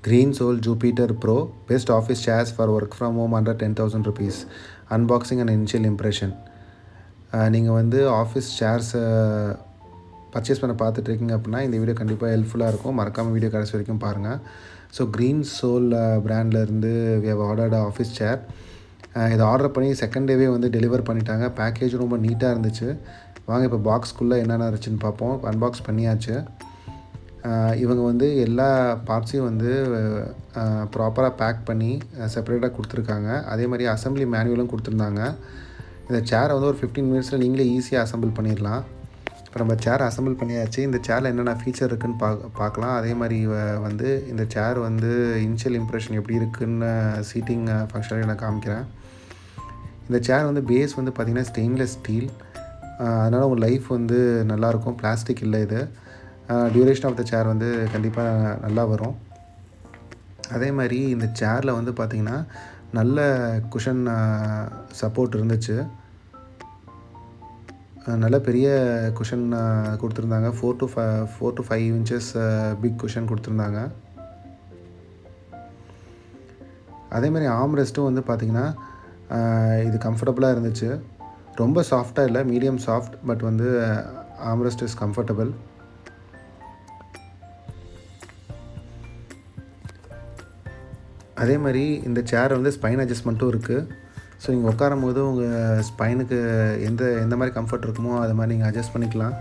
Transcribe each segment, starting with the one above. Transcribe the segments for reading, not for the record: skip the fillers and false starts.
GreenSoul Jupiter Pro, best office chairs for work from home under 10,000 rupees. Unboxing and initial impression. நீங்கள் வந்து office சேர்ஸை purchase பண்ண பார்த்துட்ருக்கீங்க அப்படின்னா இந்த வீடியோ கண்டிப்பாக ஹெல்ப்ஃபுல்லாக இருக்கும். மறக்காமல் வீடியோ கடைசி வரைக்கும் பாருங்கள். ஸோ GreenSoul பிராண்ட்லேருந்து we have ordered office chair. இதை ஆர்டர் பண்ணி செகண்ட் டேவே வந்து டெலிவர் பண்ணிட்டாங்க. பேக்கேஜ் ரொம்ப நீட்டாக இருந்துச்சு. வாங்க இப்போ பாக்ஸ்க்குள்ளே என்னென்ன இருந்துச்சுன்னு பார்ப்போம். அன்பாக்ஸ் பண்ணியாச்சு. இவங்க வந்து எல்லா பார்ட்ஸையும் வந்து ப்ராப்பராக பேக் பண்ணி செப்பரேட்டாக கொடுத்துருக்காங்க. அதே மாதிரி அசம்பிளி மேனுவலும் கொடுத்துருந்தாங்க. இந்த சேரை வந்து ஒரு 15 மினிட்ஸில் நீங்களே ஈஸியாக அசம்பிள் பண்ணிடலாம். இப்போ நம்ம சேர் அசம்பிள் பண்ணியாச்சு. இந்த சேரில் என்னென்ன ஃபீச்சர் இருக்குதுன்னு பார்க்கலாம். அதே மாதிரி வந்து இந்த சேர் வந்து இனிஷியல் இம்ப்ரெஷன் எப்படி இருக்குதுன்னு சீட்டிங் ஃபங்க்ஷனில் நான் காமிக்கிறேன். இந்த சேர் வந்து பேஸ் வந்து பார்த்திங்கன்னா ஸ்டெயின்லெஸ் ஸ்டீல். அதனால் உங்கள் லைஃப் வந்து நல்லாயிருக்கும். பிளாஸ்டிக் இல்லை இது. டியூரேஷன் ஆஃப் த சேர் வந்து கண்டிப்பாக நல்லா வரும். அதே மாதிரி இந்த சேரில் வந்து பார்த்திங்கன்னா நல்ல குஷன் சப்போர்ட் இருந்துச்சு. நல்ல பெரிய குஷன் கொடுத்துருந்தாங்க. 4 to 5 இன்ச்சஸ் பிக் குஷன் கொடுத்துருந்தாங்க. அதே மாதிரி ஆர்ம் ரெஸ்ட்டும் வந்து பார்த்திங்கன்னா இது கம்ஃபர்டபுளாக இருந்துச்சு. ரொம்ப சாஃப்டாக இல்லை, மீடியம் சாஃப்ட். பட் வந்து ஆர்ம் ரெஸ்ட் இஸ் கம்ஃபர்டபுள். அதே மாதிரி இந்த சேர் வந்து ஸ்பைன் அட்ஜஸ்ட்மெண்ட்டும் இருக்குது. ஸோ நீங்கள் உட்காரும் போது உங்கள் ஸ்பைனுக்கு எந்த மாதிரி கம்ஃபர்ட் இருக்குமோ அது மாதிரி நீங்கள் அட்ஜஸ்ட் பண்ணிக்கலாம்.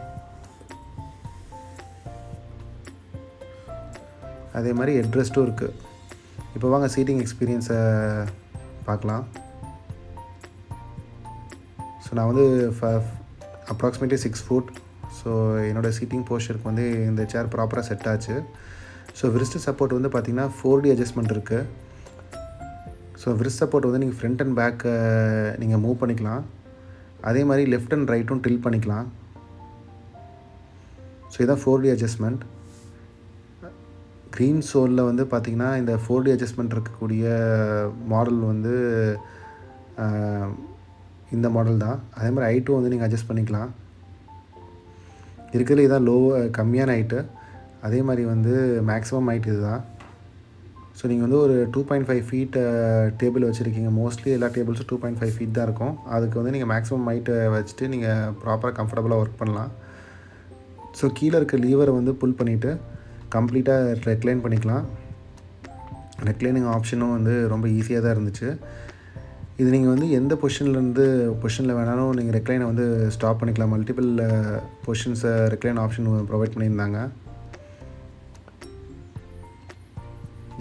அதே மாதிரி ஹெட்ரெஸ்ட்டும் இருக்குது. இப்போ வாங்க சீட்டிங் எக்ஸ்பீரியன்ஸை பார்க்கலாம். ஸோ நான் வந்து அப்ராக்சிமேட்லி 6 ஃபுட். ஸோ என்னோடய சீட்டிங் போஸ்டருக்கு வந்து இந்த சேர் ப்ராப்பராக செட் ஆச்சு. ஸோ விரிஸ்ட் சப்போர்ட் வந்து பார்த்திங்கன்னா 4D அட்ஜஸ்ட்மெண்ட் இருக்குது. ஸோ விரிஸ்ட் சப்போர்ட் வந்து நீங்கள் ஃப்ரண்ட் அண்ட் பேக் நீங்கள் மூவ் பண்ணிக்கலாம். அதே மாதிரி லெஃப்ட் அண்ட் ரைட்டும் டில் பண்ணிக்கலாம். ஸோ இதான் 4D அட்ஜஸ்ட்மெண்ட். GreenSoulல வந்து பார்த்திங்கன்னா இந்த 4D அட்ஜஸ்ட்மெண்ட் இருக்கக்கூடிய மாடல் வந்து இந்த மாடல் தான். அதே மாதிரி ஹைட்டும் வந்து நீங்கள் அட்ஜஸ்ட் பண்ணிக்கலாம். இருக்கிறதுல இதான் கம்மியான ஹைட்டு. அதே மாதிரி வந்து மேக்ஸிமம் ஹைட் இது தான். ஸோ நீங்கள் வந்து ஒரு 2.5 ஃபீட் டேபிள் வச்சுருக்கீங்க. மோஸ்ட்லி எல்லா டேபிள்ஸும் 2.5 ஃபீட் தான் இருக்கும். அதுக்கு வந்து நீங்கள் மேக்ஸிமம் ஹைட்டை வச்சுட்டு நீங்கள் ப்ராப்பராக கம்ஃபர்டபுளாக ஒர்க் பண்ணலாம். ஸோ கீழே இருக்க லீவரை வந்து புல் பண்ணிவிட்டு கம்ப்ளீட்டாக ரெக்லைன் பண்ணிக்கலாம். ரெக்லைனிங் ஆப்ஷனும் வந்து ரொம்ப ஈஸியாக தான் இருந்துச்சு. இது நீங்கள் வந்து எந்த பொசிஷனில் வேணாலும் நீங்கள் ரெக்லைனை வந்து ஸ்டாப் பண்ணிக்கலாம். மல்டிபிள் பொசிஷன்ஸை ரெக்லைன் ஆப்ஷன் ப்ரொவைட் பண்ணியிருந்தாங்க.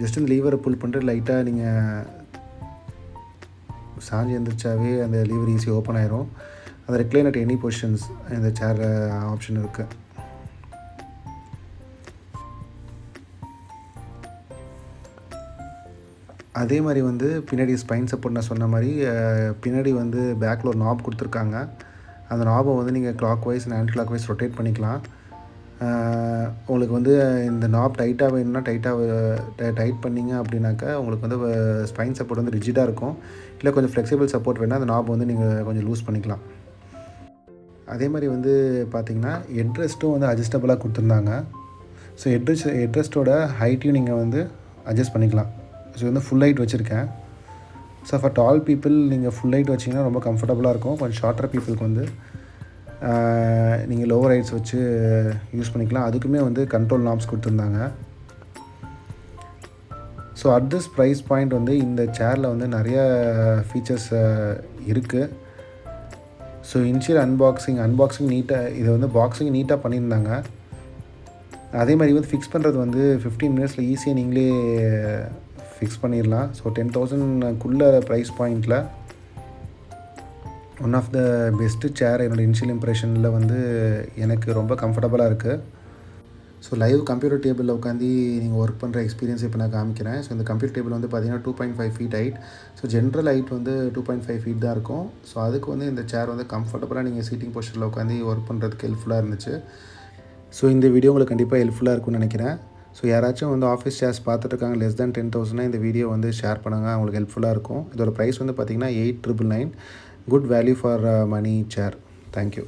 ஜஸ்ட் இந்த லீவரை புல் பண்ணிட்டு லைட்டாக நீங்கள் சாஞ்சி எழுந்திரிச்சாவே அந்த லீவர் ஈஸி ஓப்பன் ஆயிரும். அந்த ரெக்லைன் அட் எனி பொசிஷன்ஸ் இந்த சேர் ஆப்ஷன் இருக்குது. அதே மாதிரி வந்து பின்னாடி ஸ்பைன் சப்போர்ட் நான் சொன்ன மாதிரி பின்னாடி வந்து பேக்கில் ஒரு நாப் கொடுத்துருக்காங்க. அந்த நாபை வந்து நீங்கள் clockwise and anticlockwise rotate பண்ணிக்கலாம். உங்களுக்கு வந்து இந்த நாப் டைட்டாக வேணும்னா டைட் பண்ணிங்க அப்படின்னாக்கா உங்களுக்கு வந்து ஸ்பைன் சப்போர்ட் வந்து ரிஜிடாக இருக்கும். இல்லை கொஞ்சம் ஃப்ளெக்சிபிள் சப்போர்ட் வேணால் அந்த நாப் வந்து நீங்கள் கொஞ்சம் லூஸ் பண்ணிக்கலாம். அதே மாதிரி வந்து பார்த்திங்கன்னா ஹெட்ரெஸ்ட்டும் வந்து அட்ஜஸ்டபுளாக கொடுத்துருந்தாங்க. ஸோ ஹெட்ரெஸ்ட்டோட ஹைட்டையும் நீங்கள் வந்து அட்ஜஸ்ட் பண்ணிக்கலாம். ஸோ வந்து ஃபுல் ஹைட் வச்சுருக்கேன். ஸோ ஃபார் டால் பீப்புள் நீங்கள் ஃபுல் ஹைட் வச்சிங்கன்னா ரொம்ப கம்ஃபர்டபுளாக இருக்கும். கொஞ்சம் ஷார்ட்டர் பீப்புளுக்கு வந்து நீங்கள் லோவர் ஹைட்ஸ் வச்சு யூஸ் பண்ணிக்கலாம். அதுக்குமே வந்து கண்ட்ரோல் நாப்ஸ் கொடுத்துருந்தாங்க. So at this price point வந்து இந்த சேரில் வந்து நிறைய ஃபீச்சர்ஸ் இருக்குது. ஸோ இனிஷியல் அன்பாக்சிங் நீட்டாக இதை வந்து பாக்ஸிங் நீட்டாக பண்ணியிருந்தாங்க. அதே மாதிரி வந்து ஃபிக்ஸ் பண்ணுறது வந்து 15 மினிட்ஸில் ஈஸியாக நீங்களே ஃபிக்ஸ் பண்ணிடலாம். ஸோ 10,000க்குள்ளே ப்ரைஸ் பாயிண்டில் ஒன் ஆஃப் த பெஸ்ட்டு சேர் என்னோடய இனிஷியல் இம்ப்ரெஷனில் வந்து எனக்கு ரொம்ப கம்ஃபர்டபுளாக இருக்குது. ஸோ லைவ் கம்ப்யூட்டர் டேபிளில் உட்காந்து நீங்கள் ஒர்க் பண்ணுற எக்ஸ்பீரியன்ஸ் இப்போ நான் காமிக்கிறேன். ஸோ இந்த கம்ப்யூட்டர் டேபிள் வந்து பார்த்திங்கன்னா 2.5 feet height. So general height வந்து 2.5 ஃபீட் தான் இருக்கும். ஸோ அதுக்கு வந்து இந்த சேர் வந்து கம்ஃபர்டபுளாக நீங்கள் சீட்டிங் பொசிஷனில் உட்காந்து ஒர்க் பண்ணுறதுக்கு ஹெல்ப்ஃபுல்லாக இருந்துச்சு. ஸோ இந்த வீடியோ உங்களுக்கு கண்டிப்பாக ஹெல்ப்ஃபுல்லாக இருக்கும்னு நினைக்கிறேன். ஸோ யாராச்சும் வந்து ஆஃபீஸ் சேர்ஸ் பார்த்துட்ருக்காங்க less than 10,000 இந்த வீடியோ வந்து ஷேர் பண்ணுங்கள். அவங்களுக்கு ஹெல்ப்ஃபுல்லாக இருக்கும். இதோட ப்ரைஸ் வந்து பார்த்திங்கன்னா 8,999. Good value for money chair. Thank you.